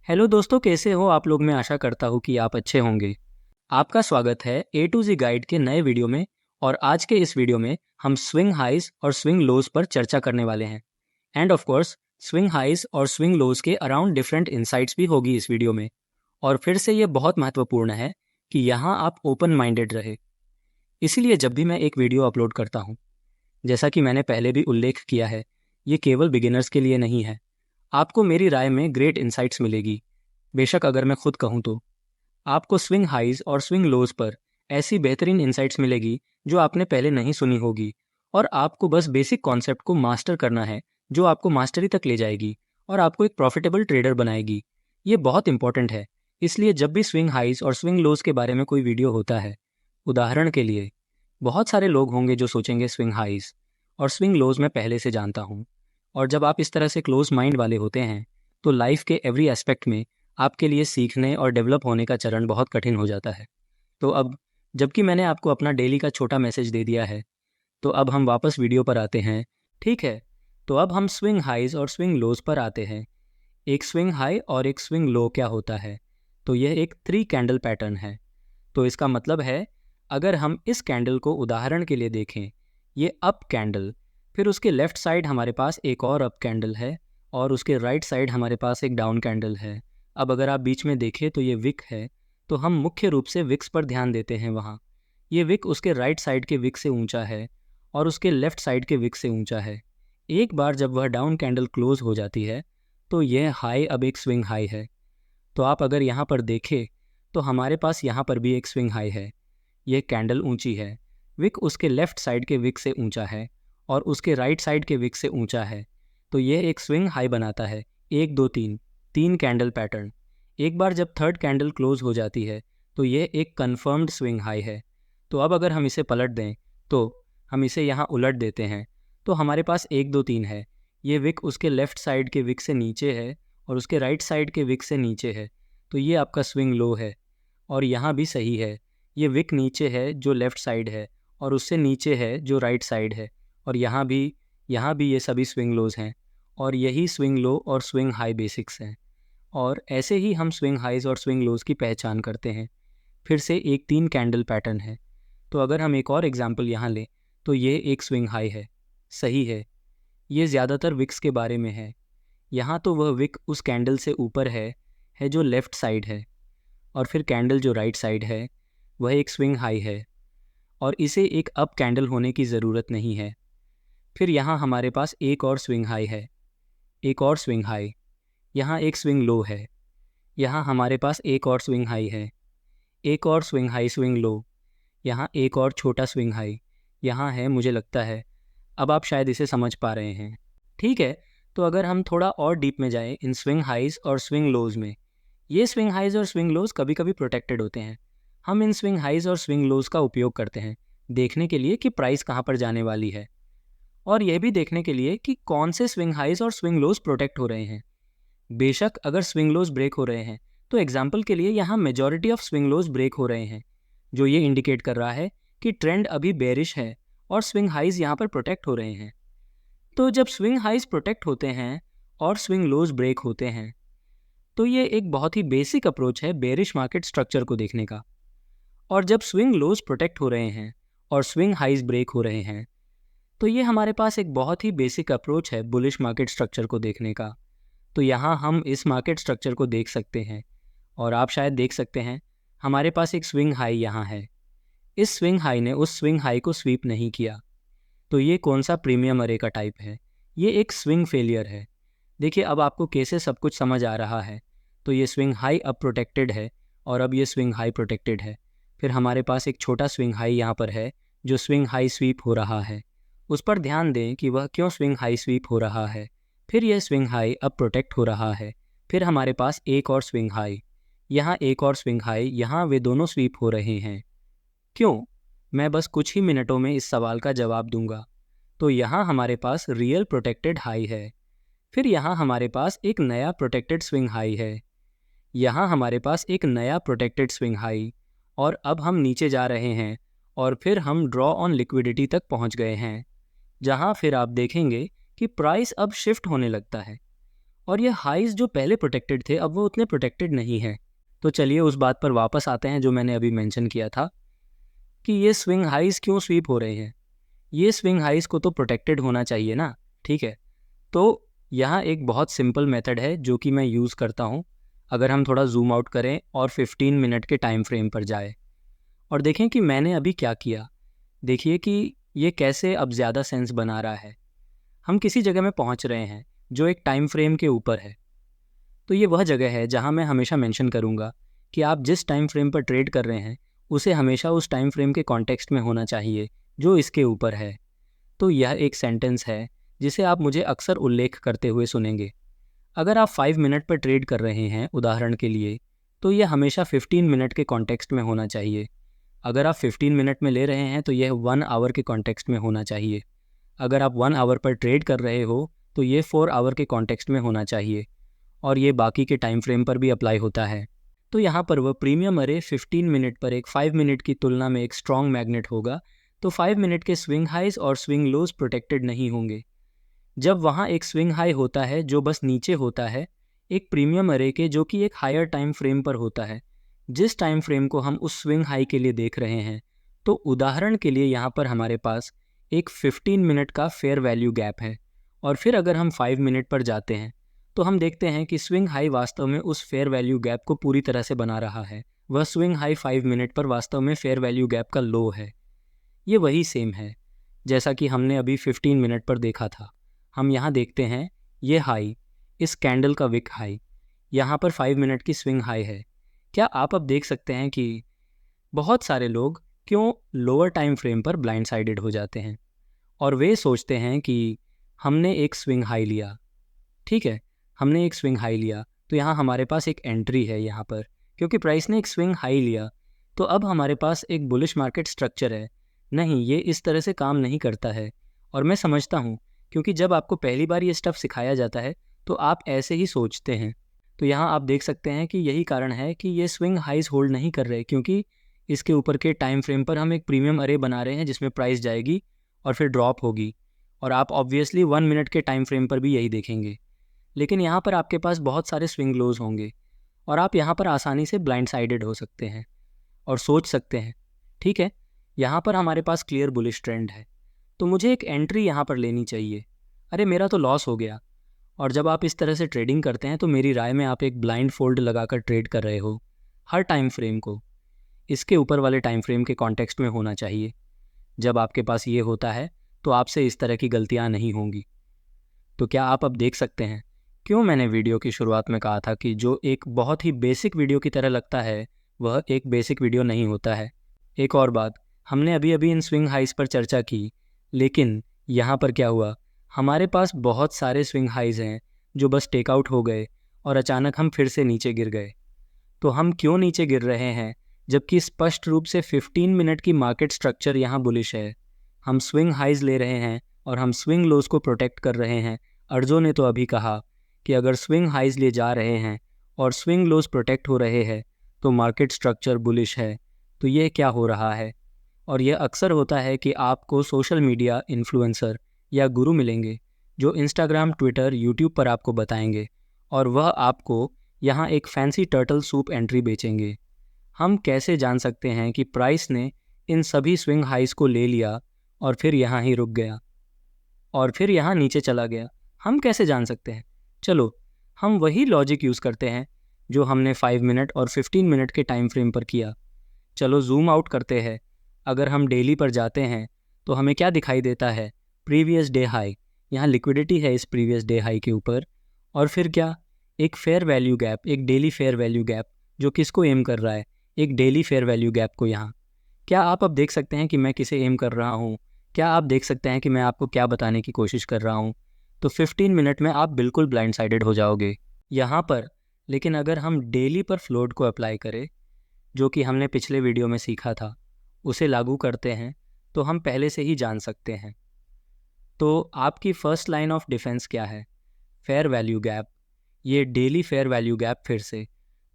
Hello दोस्तों, कैसे हो आप लोग। मैं आशा करता हूँ कि आप अच्छे होंगे। आपका स्वागत है ए टू जी गाइड के नए वीडियो में। और आज के इस वीडियो में हम स्विंग हाइज और स्विंग लोज पर चर्चा करने वाले हैं। And of course swing highs और स्विंग लोज के अराउंड डिफरेंट इंसाइट्स भी होगी इस वीडियो में। और फिर से ये बहुत महत्वपूर्ण है कि यहाँ आप ओपन माइंडेड रहे। इसीलिए जब भी मैं एक वीडियो अपलोड करता हूँ, जैसा कि मैंने पहले भी उल्लेख किया है, ये केवल बिगिनर्स के लिए नहीं है। आपको मेरी राय में ग्रेट इंसाइट्स मिलेगी। बेशक अगर मैं खुद कहूँ तो आपको स्विंग हाइज और स्विंग लोज पर ऐसी बेहतरीन इंसाइट्स मिलेगी जो आपने पहले नहीं सुनी होगी। और आपको बस बेसिक कॉन्सेप्ट को मास्टर करना है, जो आपको मास्टरी तक ले जाएगी और आपको एक प्रॉफिटेबल ट्रेडर बनाएगी। ये बहुत इंपॉर्टेंट है। इसलिए जब भी स्विंग हाइज और स्विंग लोज के बारे में कोई वीडियो होता है, उदाहरण के लिए बहुत सारे लोग होंगे जो सोचेंगे स्विंग हाइज और स्विंग लोज मैं पहले से जानता हूँ। और जब आप इस तरह से क्लोज माइंड वाले होते हैं तो लाइफ के एवरी एस्पेक्ट में आपके लिए सीखने और डेवलप होने का चरण बहुत कठिन हो जाता है। तो अब जबकि मैंने आपको अपना डेली का छोटा मैसेज दे दिया है, तो अब हम वापस वीडियो पर आते हैं। ठीक है, तो अब हम स्विंग हाइज और स्विंग लोज पर आते हैं। एक स्विंग हाई और एक स्विंग लो क्या होता है? तो यह एक 3 कैंडल पैटर्न है। तो इसका मतलब है, अगर हम इस कैंडल को उदाहरण के लिए देखें, ये अप कैंडल, फिर उसके लेफ्ट साइड हमारे पास एक और अप कैंडल है और उसके राइट साइड हमारे पास एक डाउन कैंडल है। अब अगर आप बीच में देखें तो ये विक है। तो हम मुख्य रूप से विक्स पर ध्यान देते हैं। वहाँ ये विक उसके राइट साइड के विक से ऊंचा है और उसके लेफ्ट साइड के विक से ऊंचा है। एक बार जब वह डाउन कैंडल क्लोज हो जाती है तो यह हाई अब एक स्विंग हाई है। तो आप अगर यहाँ पर देखें तो हमारे पास यहाँ पर भी एक स्विंग हाई है। यह कैंडल ऊंची है, विक उसके लेफ्ट साइड के विक से ऊंचा है और उसके राइट साइड के विक से ऊंचा है। तो यह एक स्विंग हाई बनाता है। 1 2 3 3 कैंडल पैटर्न। एक बार जब थर्ड कैंडल क्लोज हो जाती है तो यह एक कन्फर्म्ड स्विंग हाई है। तो अब अगर हम इसे पलट दें, तो हम इसे यहाँ उलट देते हैं, तो हमारे पास 1 2 3 है। ये विक उसके लेफ्ट साइड के विक से नीचे है और उसके राइट साइड के विक से नीचे है। तो ये आपका स्विंग लो है। और यहाँ भी सही है, ये विक नीचे है जो लेफ़्ट साइड है और उससे नीचे है जो राइट साइड है। और यहाँ भी ये सभी स्विंग लोज हैं। और यही स्विंग लो और स्विंग हाई बेसिक्स हैं। और ऐसे ही हम स्विंग हाइज और स्विंग लोज की पहचान करते हैं। फिर से एक 3 कैंडल पैटर्न है। तो अगर हम एक और एग्जाम्पल यहाँ लें तो ये एक स्विंग हाई है। सही है, ये ज़्यादातर विक्स के बारे में है। यहाँ तो वह विक उस कैंडल से ऊपर है जो लेफ़्ट साइड है। और फिर कैंडल जो राइट साइड है वह एक स्विंग हाई है और इसे एक अप कैंडल होने की ज़रूरत नहीं है। फिर यहाँ हमारे पास एक और स्विंग हाई है, एक और स्विंग हाई, यहाँ एक स्विंग लो है, यहाँ हमारे पास एक और स्विंग हाई है, एक और स्विंग हाई स्विंग लो, यहाँ एक और छोटा स्विंग हाई यहाँ है। मुझे लगता है अब आप शायद इसे समझ पा रहे हैं। ठीक है, तो अगर हम थोड़ा और डीप में जाएं इन स्विंग हाइज और स्विंग लोज में, ये स्विंग हाइज और स्विंग लोज कभी कभी प्रोटेक्टेड होते हैं। हम इन स्विंग हाइज और स्विंग लोज का उपयोग करते हैं देखने के लिए कि प्राइस कहाँ पर जाने वाली है, और यह भी देखने के लिए कि कौन से स्विंग हाइज और स्विंग लोज प्रोटेक्ट हो रहे हैं। बेशक अगर स्विंग लोज ब्रेक हो रहे हैं तो एग्जाम्पल के लिए यहाँ majority of swing lows break हो रहे हैं, जो ये इंडिकेट कर रहा है कि ट्रेंड अभी बेरिश है और स्विंग हाइज यहाँ पर प्रोटेक्ट हो रहे हैं। तो जब स्विंग हाइज प्रोटेक्ट होते हैं और स्विंग लोज ब्रेक होते हैं, तो ये एक बहुत ही बेसिक अप्रोच है बेरिश मार्केट स्ट्रक्चर को देखने का। और जब स्विंग लोज प्रोटेक्ट हो रहे हैं और स्विंग हाइज ब्रेक हो रहे हैं, तो ये हमारे पास एक बहुत ही बेसिक अप्रोच है बुलिश मार्केट स्ट्रक्चर को देखने का। तो यहाँ हम इस मार्केट स्ट्रक्चर को देख सकते हैं और आप शायद देख सकते हैं हमारे पास एक स्विंग हाई यहाँ है। इस स्विंग हाई ने उस स्विंग हाई को स्वीप नहीं किया। तो ये कौन सा प्रीमियम अरे का टाइप है? ये एक स्विंग फेलियर है। देखिए अब आपको कैसे सब कुछ समझ आ रहा है। तो ये स्विंग हाई अब प्रोटेक्टेड है और अब ये स्विंग हाई प्रोटेक्टेड है। फिर हमारे पास एक छोटा स्विंग हाई यहाँ पर है जो स्विंग हाई स्वीप हो रहा है। उस पर ध्यान दें कि वह क्यों स्विंग हाई स्वीप हो रहा है। फिर यह स्विंग हाई अब प्रोटेक्ट हो रहा है। फिर हमारे पास एक और स्विंग हाई, यहाँ एक और स्विंग हाई, यहाँ वे दोनों स्वीप हो रहे हैं। क्यों? मैं बस कुछ ही मिनटों में इस सवाल का जवाब दूंगा। तो यहाँ हमारे पास रियल प्रोटेक्टेड हाई है। फिर यहाँ हमारे पास एक नया प्रोटेक्टेड स्विंग हाई है। यहाँ हमारे पास एक नया प्रोटेक्टेड स्विंग हाई। और अब हम नीचे जा रहे हैं और फिर हम ड्रॉ ऑन लिक्विडिटी तक पहुँच गए हैं, जहाँ फिर आप देखेंगे कि प्राइस अब शिफ्ट होने लगता है। और ये हाइज जो पहले प्रोटेक्टेड थे अब वो उतने प्रोटेक्टेड नहीं हैं। तो चलिए उस बात पर वापस आते हैं जो मैंने अभी मेंशन किया था कि ये स्विंग हाइज क्यों स्वीप हो रहे हैं। ये स्विंग हाइज को तो प्रोटेक्टेड होना चाहिए ना, ठीक है। तो यहाँ एक बहुत सिंपल मेथड है जो कि मैं यूज़ करता हूँ। अगर हम थोड़ा जूम आउट करें और 15 मिनट के टाइम फ्रेम पर जाए और देखें कि मैंने अभी क्या किया, देखिए कि ये कैसे अब ज़्यादा सेंस बना रहा है। हम किसी जगह में पहुँच रहे हैं जो एक टाइम फ्रेम के ऊपर है। तो ये वह जगह है जहाँ मैं हमेशा मेंशन करूँगा कि आप जिस टाइम फ्रेम पर ट्रेड कर रहे हैं उसे हमेशा उस टाइम फ्रेम के कॉन्टेक्स्ट में होना चाहिए जो इसके ऊपर है। तो यह एक सेंटेंस है जिसे आप मुझे अक्सर उल्लेख करते हुए सुनेंगे। अगर आप 5 मिनट पर ट्रेड कर रहे हैं उदाहरण के लिए, तो यह हमेशा 15 मिनट के कॉन्टेक्स्ट में होना चाहिए। अगर आप 15 मिनट में ले रहे हैं तो यह 1 आवर के कॉन्टेक्स्ट में होना चाहिए। अगर आप 1 आवर पर ट्रेड कर रहे हो तो ये 4 आवर के कॉन्टेक्स्ट में होना चाहिए, और ये बाकी के टाइम फ्रेम पर भी अप्लाई होता है। तो यहाँ पर वह प्रीमियम अरे 15 मिनट पर एक 5 मिनट की तुलना में एक स्ट्रॉन्ग मैग्नेट होगा, तो 5 मिनट के स्विंग हाइज और स्विंग लोज प्रोटेक्टेड नहीं होंगे। जब वहाँ एक स्विंग हाई होता है जो बस नीचे होता है एक प्रीमियम अरे के, जो कि एक हायर टाइम फ्रेम पर होता है, जिस टाइम फ्रेम को हम उस स्विंग हाई के लिए देख रहे हैं। तो उदाहरण के लिए यहाँ पर हमारे पास एक 15 मिनट का फेयर वैल्यू गैप है, और फिर अगर हम 5 मिनट पर जाते हैं तो हम देखते हैं कि स्विंग हाई वास्तव में उस फेयर वैल्यू गैप को पूरी तरह से बना रहा है। वह स्विंग हाई 5 मिनट पर वास्तव में फेयर वैल्यू गैप का लो है। ये वही सेम है जैसा कि हमने अभी 15 मिनट पर देखा था। हम यहाँ देखते हैं ये हाई, इस कैंडल का विक हाई, यहाँ पर 5 मिनट की स्विंग हाई है। क्या आप अब देख सकते हैं कि बहुत सारे लोग क्यों लोअर टाइम फ्रेम पर ब्लाइंड साइडेड हो जाते हैं, और वे सोचते हैं कि हमने एक स्विंग हाई लिया, ठीक है, हमने एक स्विंग हाई लिया तो यहाँ हमारे पास एक एंट्री है यहाँ पर, क्योंकि प्राइस ने एक स्विंग हाई लिया तो अब हमारे पास एक बुलिश मार्केट स्ट्रक्चर है। नहीं, ये इस तरह से काम नहीं करता है, और मैं समझता हूँ क्योंकि जब आपको पहली बार ये स्टफ सिखाया जाता है तो आप ऐसे ही सोचते हैं। तो यहाँ आप देख सकते हैं कि यही कारण है कि ये स्विंग हाइज होल्ड नहीं कर रहे, क्योंकि इसके ऊपर के टाइम फ्रेम पर हम एक प्रीमियम अरे बना रहे हैं जिसमें प्राइस जाएगी और फिर ड्रॉप होगी, और आप ऑब्वियसली 1 मिनट के टाइम फ्रेम पर भी यही देखेंगे। लेकिन यहाँ पर आपके पास बहुत सारे स्विंग लोज होंगे और आप यहाँ पर आसानी से ब्लाइंड साइडेड हो सकते हैं और सोच सकते हैं, ठीक है, यहाँ पर हमारे पास क्लियर बुलिश ट्रेंड है तो मुझे एक एंट्री यहाँ पर लेनी चाहिए। अरे मेरा तो लॉस हो गया। और जब आप इस तरह से ट्रेडिंग करते हैं तो मेरी राय में आप एक ब्लाइंड फोल्ड लगाकर ट्रेड कर रहे हो। हर टाइम फ्रेम को इसके ऊपर वाले टाइम फ्रेम के कॉन्टेक्स्ट में होना चाहिए। जब आपके पास ये होता है तो आपसे इस तरह की गलतियाँ नहीं होंगी। तो क्या आप अब देख सकते हैं क्यों मैंने वीडियो की शुरुआत में कहा था कि जो एक बहुत ही बेसिक वीडियो की तरह लगता है वह एक बेसिक वीडियो नहीं होता है। एक और बात, हमने अभी अभी इन स्विंग हाइज पर चर्चा की, लेकिन यहाँ पर क्या हुआ, हमारे पास बहुत सारे स्विंग हाइज हैं जो बस टेकआउट हो गए और अचानक हम फिर से नीचे गिर गए। तो हम क्यों नीचे गिर रहे हैं जबकि स्पष्ट रूप से 15 मिनट की मार्केट स्ट्रक्चर यहाँ बुलिश है। हम स्विंग हाइज ले रहे हैं और हम स्विंग लोज को प्रोटेक्ट कर रहे हैं। अर्जो ने तो अभी कहा कि अगर स्विंग हाइज ले जा रहे हैं और स्विंग लोज प्रोटेक्ट हो रहे हैं तो मार्केट स्ट्रक्चर बुलिश है। तो ये क्या हो रहा है, और यह अक्सर होता है कि आपको सोशल मीडिया इन्फ्लुएंसर या गुरु मिलेंगे जो इंस्टाग्राम, ट्विटर, यूट्यूब पर आपको बताएंगे, और वह आपको यहाँ एक फैंसी टर्टल सूप एंट्री बेचेंगे। हम कैसे जान सकते हैं कि प्राइस ने इन सभी स्विंग हाइज को ले लिया और फिर यहाँ ही रुक गया और फिर यहाँ नीचे चला गया? हम कैसे जान सकते हैं? चलो हम वही लॉजिक यूज़ करते हैं जो हमने 5 मिनट और 15 मिनट के टाइम फ्रेम पर किया। चलो जूम आउट करते हैं। अगर हम डेली पर जाते हैं तो हमें क्या दिखाई देता है? Previous day high. यहाँ लिक्विडिटी है इस प्रीवियस डे हाई के ऊपर, और फिर क्या? एक फेयर वैल्यू गैप, एक डेली फेयर वैल्यू गैप जो किसको एम कर रहा है? एक डेली फेयर वैल्यू गैप को। यहाँ क्या आप अब देख सकते हैं कि मैं किसे एम कर रहा हूँ? क्या आप देख सकते हैं कि मैं आपको क्या बताने की कोशिश कर रहा हूँ? तो 15 मिनट में आप बिल्कुल ब्लाइंड साइडेड हो जाओगे यहाँ पर। लेकिन अगर हम डेली पर फ्लोट को अप्लाई करें, जो कि हमने पिछले वीडियो में सीखा था, उसे लागू करते हैं तो हम पहले से ही जान सकते हैं। तो आपकी फर्स्ट लाइन ऑफ डिफेंस क्या है? फेयर वैल्यू गैप, ये डेली फेयर वैल्यू गैप फिर से।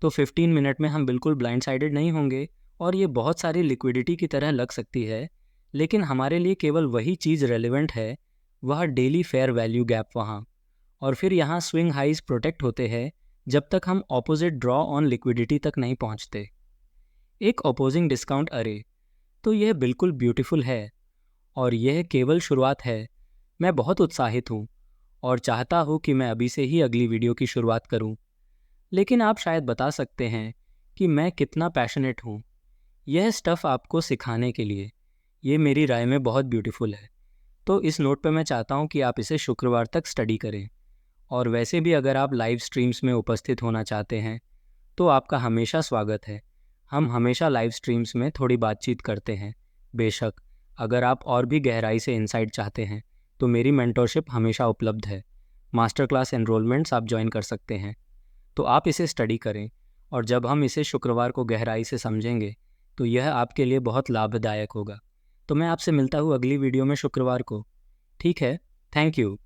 तो 15 मिनट में हम बिल्कुल ब्लाइंड साइडेड नहीं होंगे, और ये बहुत सारी लिक्विडिटी की तरह लग सकती है, लेकिन हमारे लिए केवल वही चीज़ रेलिवेंट है, वह डेली फेयर वैल्यू गैप वहाँ। और फिर यहाँ स्विंग हाइज प्रोटेक्ट होते हैं जब तक हम ऑपोजिट ड्रॉ ऑन लिक्विडिटी तक नहीं पहुँचते। एक अपोजिंग डिस्काउंट अरे, तो यह बिल्कुल ब्यूटीफुल है और यह केवल शुरुआत है। मैं बहुत उत्साहित हूँ और चाहता हूँ कि मैं अभी से ही अगली वीडियो की शुरुआत करूँ। लेकिन आप शायद बता सकते हैं कि मैं कितना पैशनेट हूँ यह स्टफ़ आपको सिखाने के लिए। ये मेरी राय में बहुत ब्यूटीफुल है। तो इस नोट पे मैं चाहता हूँ कि आप इसे शुक्रवार तक स्टडी करें। और वैसे भी अगर आप लाइव स्ट्रीम्स में उपस्थित होना चाहते हैं तो आपका हमेशा स्वागत है। हम हमेशा लाइव स्ट्रीम्स में थोड़ी बातचीत करते हैं। बेशक अगर आप और भी गहराई से इंसाइट चाहते हैं तो मेरी मेंटरशिप हमेशा उपलब्ध है। मास्टर क्लास एनरोलमेंट्स आप ज्वाइन कर सकते हैं। तो आप इसे स्टडी करें और जब हम इसे शुक्रवार को गहराई से समझेंगे तो यह आपके लिए बहुत लाभदायक होगा। तो मैं आपसे मिलता हूँ अगली वीडियो में शुक्रवार को। ठीक है, थैंक यू।